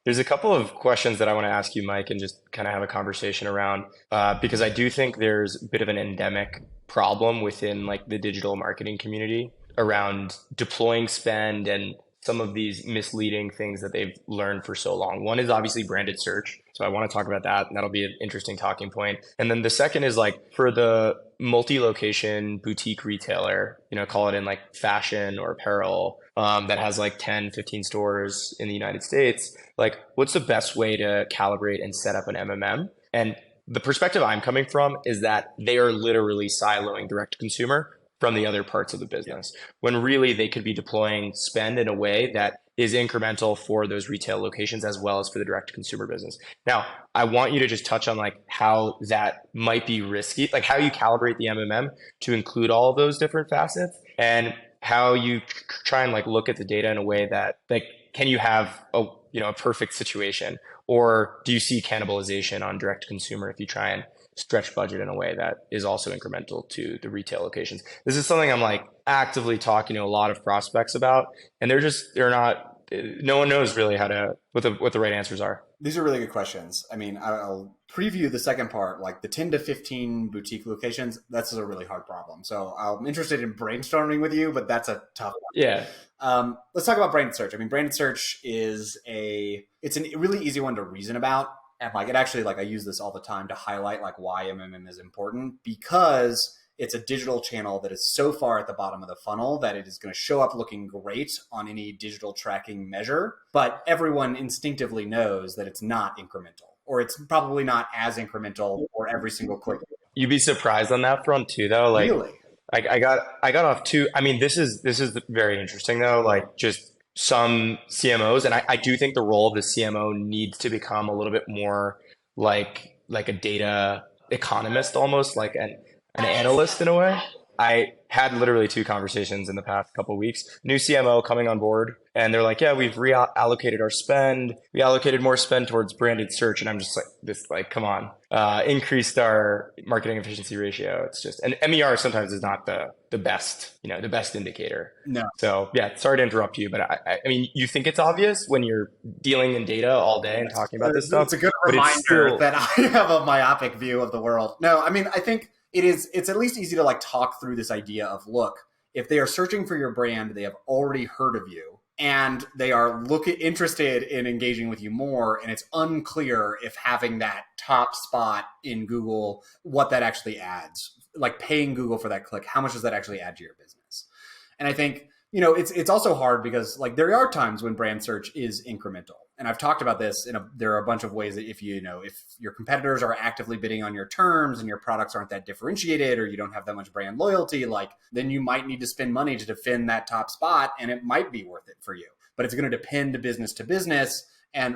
There's a couple of questions that I want to ask you, Mike, and just kind of have a conversation around, because I do think there's a bit of an endemic problem within like the digital marketing community around deploying spend and some of these misleading things that they've learned for so long. One is obviously branded search. So I want to talk about that, and that'll be an interesting talking point. And then the second is like for the multi-location boutique retailer, call it in like fashion or apparel, that has like 10, 15 stores in the United States, like what's the best way to calibrate and set up an MMM? And the perspective I'm coming from is that they are literally siloing direct to consumer from the other parts of the business, when really they could be deploying spend in a way that is incremental for those retail locations as well as for the direct to consumer business. Now, I want you to just touch on like how that might be risky, like how you calibrate the MMM to include all of those different facets, and how you try and like look at the data in a way that like, can you have a perfect situation, or do you see cannibalization on direct to consumer if you try and stretch budget in a way that is also incremental to the retail locations? This is something I'm like actively talking to a lot of prospects about, and they're not, no one knows really what the right answers are. These are really good questions. I mean, I'll preview the second part, like the 10 to 15 boutique locations. That's a really hard problem. So I'm interested in brainstorming with you, but that's a tough one. Yeah. Let's talk about branded search. I mean, branded search it's a really easy one to reason about. And like, it actually, like I use this all the time to highlight like why MMM is important, because it's a digital channel that is so far at the bottom of the funnel that it is going to show up looking great on any digital tracking measure. But everyone instinctively knows that it's not incremental, or it's probably not as incremental for every single click. You'd be surprised on that front too, though. Like, Really? I got off too. I mean, this is very interesting though. Like just some CMOs, and I do think the role of the CMO needs to become a little bit more like a data economist, almost like an analyst in a way. I had literally two conversations in the past couple of weeks. New CMO coming on board, and they're like, "Yeah, we've reallocated our spend. We allocated more spend towards branded search." And I'm just like, "Come on, increased our marketing efficiency ratio." It's just, and MER sometimes is not the best, the best indicator. No. So yeah, sorry to interrupt you, but I mean, you think it's obvious when you're dealing in data all day and talking about this stuff. It's a good reminder that I have a myopic view of the world. No, I mean, I think it's at least easy to like talk through this idea of, look, if they are searching for your brand, they have already heard of you and they are interested in engaging with you more. And it's unclear if having that top spot in Google, what that actually adds, like paying Google for that click, how much does that actually add to your business? And I think, it's also hard because like there are times when brand search is incremental. And I've talked about this there are a bunch of ways that if your competitors are actively bidding on your terms and your products aren't that differentiated, or you don't have that much brand loyalty, like then you might need to spend money to defend that top spot, and it might be worth it for you. But it's going to depend business to business.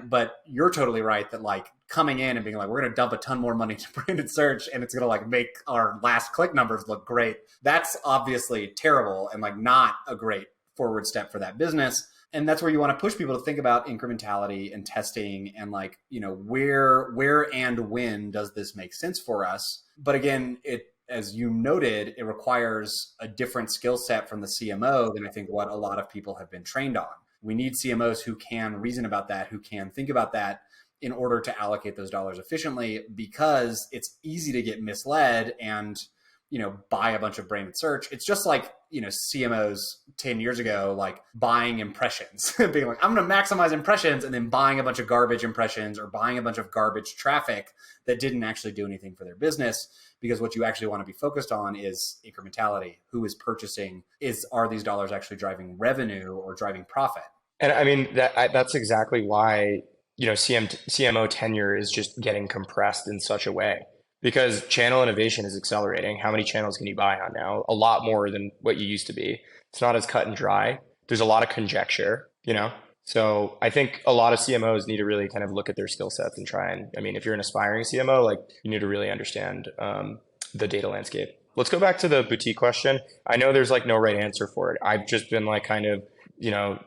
But you're totally right that like coming in and being like, we're going to dump a ton more money to branded search and it's going to like make our last click numbers look great. That's obviously terrible and like not a great forward step for that business. And that's where you want to push people to think about incrementality and testing and like, where and when does this make sense for us? But again, as you noted, it requires a different skill set from the CMO than I think what a lot of people have been trained on. We need CMOs who can reason about that, who can think about that in order to allocate those dollars efficiently, because it's easy to get misled and, buy a bunch of branded search. It's just like, CMOs 10 years ago, like buying impressions, being like, I'm going to maximize impressions, and then buying a bunch of garbage impressions or buying a bunch of garbage traffic that didn't actually do anything for their business. Because what you actually want to be focused on is incrementality. Who is purchasing? Are these dollars actually driving revenue or driving profit? And I mean, that's exactly why, CMO tenure is just getting compressed in such a way, because channel innovation is accelerating. How many channels can you buy on now? A lot more than what you used to be. It's not as cut and dry. There's a lot of conjecture, So I think a lot of CMOs need to really kind of look at their skill sets and if you're an aspiring CMO, like you need to really understand the data landscape. Let's go back to the boutique question. I know there's like no right answer for it. I've just been like kind of,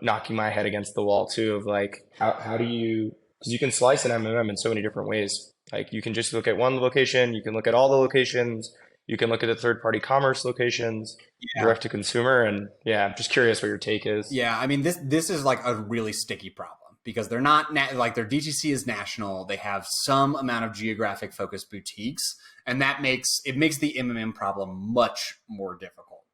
knocking my head against the wall too of like, how do you, because you can slice an MMM in so many different ways. Like you can just look at one location, you can look at all the locations, you can look at the third-party commerce locations, direct to consumer, and I'm just curious what your take is. Yeah, I mean, this is like a really sticky problem because they're not like their DTC is national. They have some amount of geographic focused boutiques, and that makes the MMM problem much more difficult.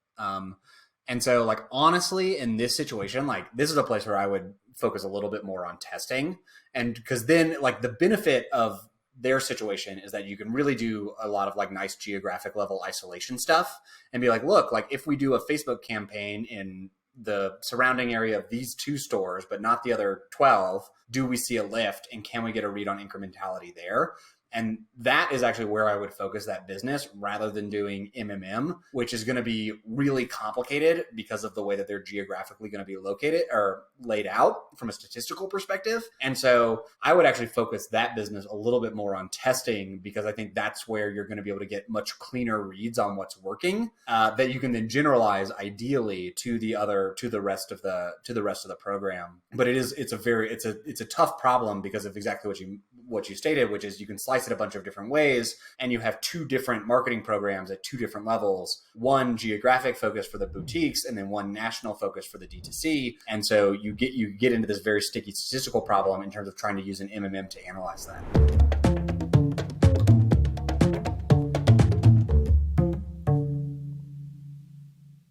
And so like, honestly, in this situation, like this is a place where I would focus a little bit more on testing. And because then like the benefit of their situation is that you can really do a lot of like nice geographic level isolation stuff and be like, look, like if we do a Facebook campaign in the surrounding area of these 2 stores, but not the other 12, do we see a lift, and can we get a read on incrementality there? And that is actually where I would focus that business rather than doing MMM, which is going to be really complicated because of the way that they're geographically going to be located or laid out from a statistical perspective. And so I would actually focus that business a little bit more on testing, because I think that's where you're going to be able to get much cleaner reads on what's working, that you can then generalize ideally to the rest of the program. But it's a tough problem because of exactly what you stated, which is you can slice it a bunch of different ways, and you have 2 different marketing programs at 2 different levels, one geographic focus for the boutiques and then one national focus for the D2C. And so you get into this very sticky statistical problem in terms of trying to use an MMM to analyze that.